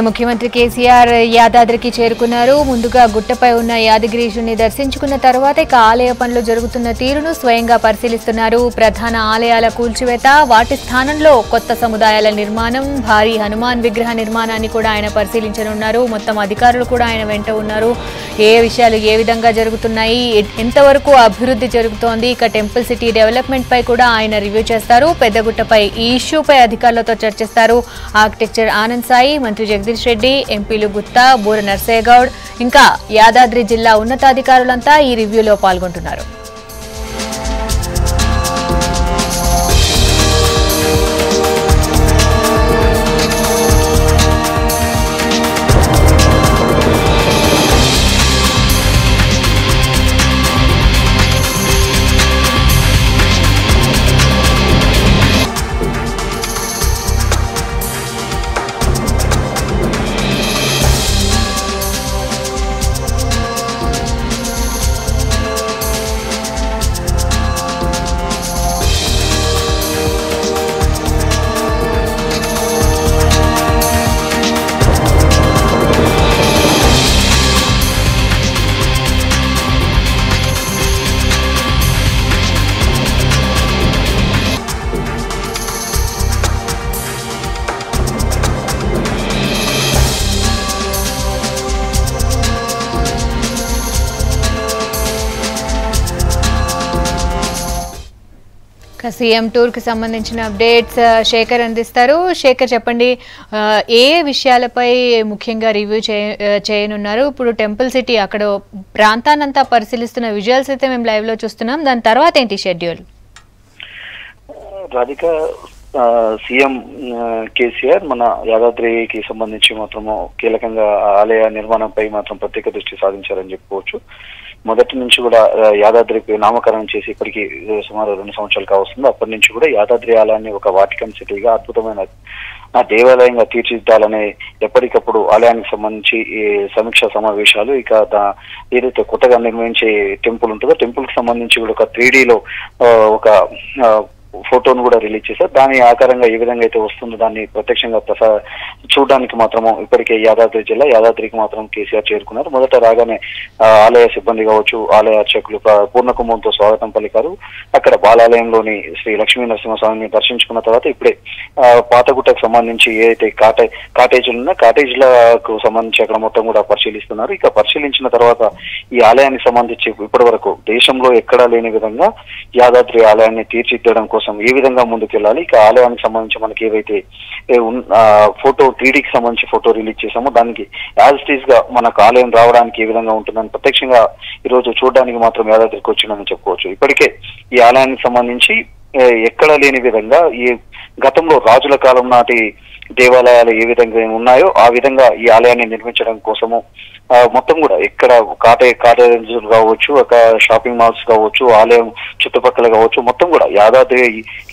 ముఖ్యమంత్రి కేసీఆర్ యాదాద్రికి చేరుకున్నారు. ముందుగా గుట్టపై ఉన్న యాదగిరీశుని దర్శించుకున్న తర్వాత ఇక ఆలయ పనులు జరుగుతున్న తీరును స్వయంగా పరిశీలిస్తున్నారు. ప్రధాన ఆలయాల కూల్చివేత, వాటి స్థానంలో కొత్త సముదాయాల నిర్మాణం, భారీ హనుమాన్ విగ్రహ నిర్మాణాన్ని కూడా ఆయన పరిశీలించనున్నారు. మొత్తం అధికారులు కూడా ఆయన వెంట ఉన్నారు. ఏ విషయాలు ఏ విధంగా జరుగుతున్నాయి, ఎంతవరకు అభివృద్ధి జరుగుతోంది, ఇక టెంపుల్ సిటీ డెవలప్మెంట్ పై కూడా ఆయన రివ్యూ చేస్తారు. పెద్దగుట్టపై ఈ ఇష్యూపై అధికారులతో చర్చిస్తారు. ఆర్కిటెక్చర్ ఆనంద్ సాయి, మంత్రి జగదీష్ రెడ్డి, ఎంపీలు గుత్తా, బూర నర్సయ్య గౌడ్, ఇంకా యాదాద్రి జిల్లా ఉన్నతాధికారులంతా ఈ రివ్యూలో పాల్గొంటున్నారు. సీఎం టూర్ కి సంబంధించిన అప్డేట్స్ శేఖర్ అందిస్తారు. శేఖర్, చెప్పండి, ఏ విషయాలపై ముఖ్యంగా రివ్యూ చేయనున్నారు? ఇప్పుడు టెంపుల్ సిటీ అక్కడ ప్రాంతాన్నంతా పరిశీలిస్తున్న విజువల్స్ అయితే మేము లైవ్ లో చూస్తున్నాం. దాని తర్వాత ఏంటి షెడ్యూల్? రాధిక, సీఎం కేసీఆర్ మన యాదాద్రికి సంబంధించి మాత్రము కీలకంగా ఆలయ నిర్మాణంపై మాత్రం ప్రత్యేక దృష్టి సాధించారని చెప్పుకోవచ్చు. మొదటి నుంచి కూడా యాదాద్రికి నామకరణం చేసి ఇప్పటికి సుమారు 2 సంవత్సరాలు కావస్తుంది. అప్పటి నుంచి కూడా యాదాద్రి ఆలయాన్ని ఒక వాటికన్ సిటీగా అద్భుతమైన దేవాలయంగా తీర్చిదిద్దాలనే ఎప్పటికప్పుడు ఆలయానికి సంబంధించి సమీక్షా సమావేశాలు, ఇక ఏదైతే కొత్తగా నిర్మించే టెంపుల్ ఉంటుందో టెంపుల్ కి సంబంధించి కూడా ఒక 3Dలో ఒక ఫోటోను కూడా రిలీజ్ చేశారు. దాని ఆకారంగా ఏ విధంగా అయితే వస్తుందో దాన్ని ప్రత్యక్షంగా చూడడానికి మాత్రము ఇప్పటికే యాదాద్రికి మాత్రం కేసీఆర్ చేరుకున్నారు. మొదట రాగానే ఆలయ సిబ్బంది కావచ్చు, ఆలయ అర్చకులు పూర్ణకుంభంతో స్వాగతం పలికారు. అక్కడ బాలాలయంలోని శ్రీ లక్ష్మీ నరసింహస్వామిని దర్శించుకున్న తర్వాత ఇప్పుడే పాతగుట్టకు సంబంధించి ఏదైతే కాటేజీలు ఉన్నా కాటేజీలకు సంబంధించి అక్కడ మొత్తం కూడా పరిశీలిస్తున్నారు. ఇక పరిశీలించిన తర్వాత ఈ ఆలయానికి సంబంధించి ఇప్పటి వరకు దేశంలో ఎక్కడా లేని విధంగా యాదాద్రి ఆలయాన్ని తీర్చిదిద్దడం కోసం ఏ విధంగా ముందుకెళ్ళాలి, ఇక ఆలయానికి సంబంధించి మనకి ఏవైతే ఫోటో 3Dకి సంబంధించి ఫోటో రిలీజ్ చేసామో దానికి యాజ్ ఇట్ ఈస్ గా మనకు ఆలయం రావడానికి ఏ విధంగా ఉంటుందని ప్రత్యక్షంగా ఈరోజు చూడడానికి మాత్రం యాదాద్రికి వచ్చిందని చెప్పుకోవచ్చు. ఇప్పటికే ఈ ఆలయానికి సంబంధించి ఎక్కడా లేని విధంగా ఈ గతంలో రాజుల కాలం నాటి దేవాలయాలు ఏ విధంగా ఉన్నాయో ఆ విధంగా ఈ ఆలయాన్ని నిర్మించడం కోసము మొత్తం కూడా ఎక్కడ కాటేజీలు కావచ్చు, ఒక షాపింగ్ మాల్స్ కావచ్చు, ఆలయం చుట్టుపక్కల కావచ్చు, మొత్తం కూడా యాదాద్రి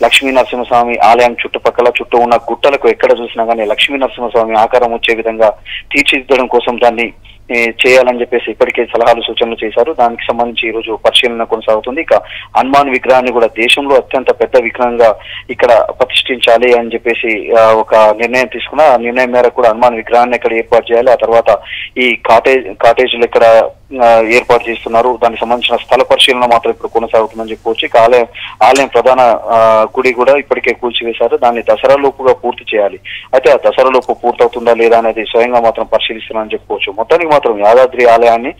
లక్ష్మీ నరసింహస్వామి ఆలయం చుట్టూ ఉన్న గుట్టలకు ఎక్కడ చూసినా కానీ లక్ష్మీ నరసింహస్వామి ఆకారం వచ్చే విధంగా తీర్చిదిద్దడం కోసం దాన్ని చేయాలని చెప్పేసి ఇప్పటికే సలహాలు సూచనలు చేశారు. దానికి సంబంధించి ఈ రోజు పరిశీలన కొనసాగుతుంది. ఇక హనుమాన్ విగ్రహాన్ని కూడా దేశంలో అత్యంత పెద్ద విగ్రహంగా ఇక్కడ ప్రతిష్ఠించాలి అని చెప్పేసి ఒక నిర్ణయం తీసుకున్న ఆ నిర్ణయం మేరకు కూడా హనుమాన్ విగ్రహాన్ని ఇక్కడ ఏర్పాటు చేయాలి. ఆ తర్వాత ఈ కాటేజీలు ఇక్కడ ఏర్పాటు చేస్తున్నారు. దానికి సంబంధించిన స్థల పరిశీలన మాత్రం ఇప్పుడు కొనసాగుతుందని చెప్పుకోవచ్చు. ఇక ఆలయం ప్రధాన గుడి కూడా ఇప్పటికే కూల్చివేశారు. దాన్ని దసరా లోపుగా పూర్తి చేయాలి. అయితే ఆ దసరా లోపు పూర్తవుతుందా లేదా అనేది స్వయంగా మాత్రం పరిశీలిస్తున్నారని చెప్పుకోవచ్చు. మొత్తానికి మాత్రం యాదాద్రి ఆలయాన్ని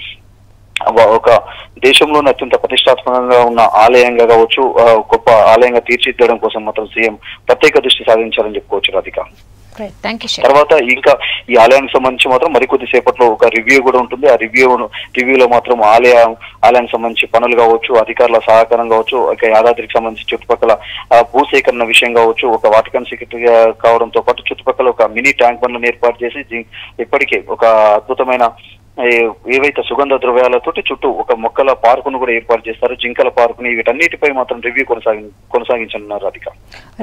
ఒక దేశంలోనే అత్యంత ప్రతిష్టాత్మకంగా ఉన్న ఆలయంగా కావచ్చు, గొప్ప ఆలయంగా తీర్చిదిద్దడం కోసం మాత్రం సీఎం ప్రత్యేక దృష్టి సాధించారని చెప్పుకోవచ్చు. రాధిక, తర్వాత ఇంకా ఈ ఆలయానికి సంబంధించి మాత్రం మరికొద్ది సేపట్లో ఒక రివ్యూ కూడా ఉంటుంది. ఆ రివ్యూలో మాత్రం ఆలయానికి సంబంధించి పనులు కావచ్చు, అధికారుల సహకారం కావచ్చు, ఇక యాదాద్రికి సంబంధించి చుట్టుపక్కల భూసేకరణ విషయం కావచ్చు, ఒక వాటికన్ సెక్రటరీ కావడంతో పాటు చుట్టుపక్కల ఒక మినీ ట్యాంక్ బండ్లను ఏర్పాటు చేసి ఇప్పటికే ఒక అద్భుతమైన ఏవైతే సుగంధ ద్రవ్యాలతోటి చుట్టూ ఒక మొక్కల పార్కును కూడా ఏర్పాటు చేస్తారు, జింకల పార్కుని, వీటన్నిటిపై మాత్రం రివ్యూ కొనసాగించనున్నారు. అధిక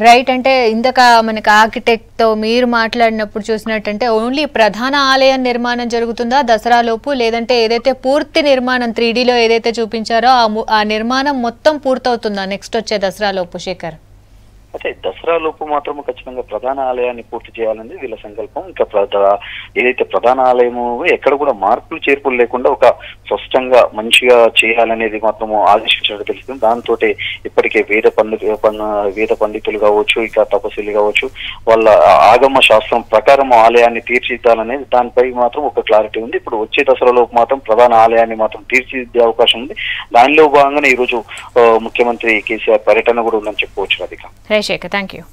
రైట్, అంటే ఇందాక మనకి ఆర్కిటెక్ట్ తో మీరు మాట్లాడినప్పుడు చూసినట్టంటే ఓన్లీ ప్రధాన ఆలయం నిర్మాణం జరుగుతుందా దసరా లోపు, లేదంటే ఏదైతే పూర్తి నిర్మాణం 3Dలో ఏదైతే చూపించారో ఆ నిర్మాణం మొత్తం పూర్తవుతుందా నెక్స్ట్ వచ్చే దసరా లోపు? శేఖర్, అయితే దసరా లోపు మాత్రం ఖచ్చితంగా ప్రధాన ఆలయాన్ని పూర్తి చేయాలనేది వీళ్ళ సంకల్పం. ఇంకా ఏదైతే ప్రధాన ఆలయము ఎక్కడ కూడా మార్పులు చేర్పులు లేకుండా ఒక స్పష్టంగా మంచిగా చేయాలనేది మాత్రము ఆదేశించినట్టు తెలుస్తుంది. దాంతో ఇప్పటికే వేద పండితులు కావచ్చు, ఇక తపస్సులు కావచ్చు, వాళ్ళ ఆగమ శాస్త్రం ప్రకారం ఆలయాన్ని తీర్చిదిద్దాలనేది దానిపై మాత్రం ఒక క్లారిటీ ఉంది. ఇప్పుడు వచ్చే దసరాలోపు మాత్రం ప్రధాన ఆలయాన్ని మాత్రం తీర్చిదిద్దే అవకాశం ఉంది. దానిలో భాగంగానే ఈ రోజు ముఖ్యమంత్రి కేసీఆర్ పర్యటన కూడా ఉందని చెప్పుకోవచ్చు. రాధిక. Shekhar, thank you.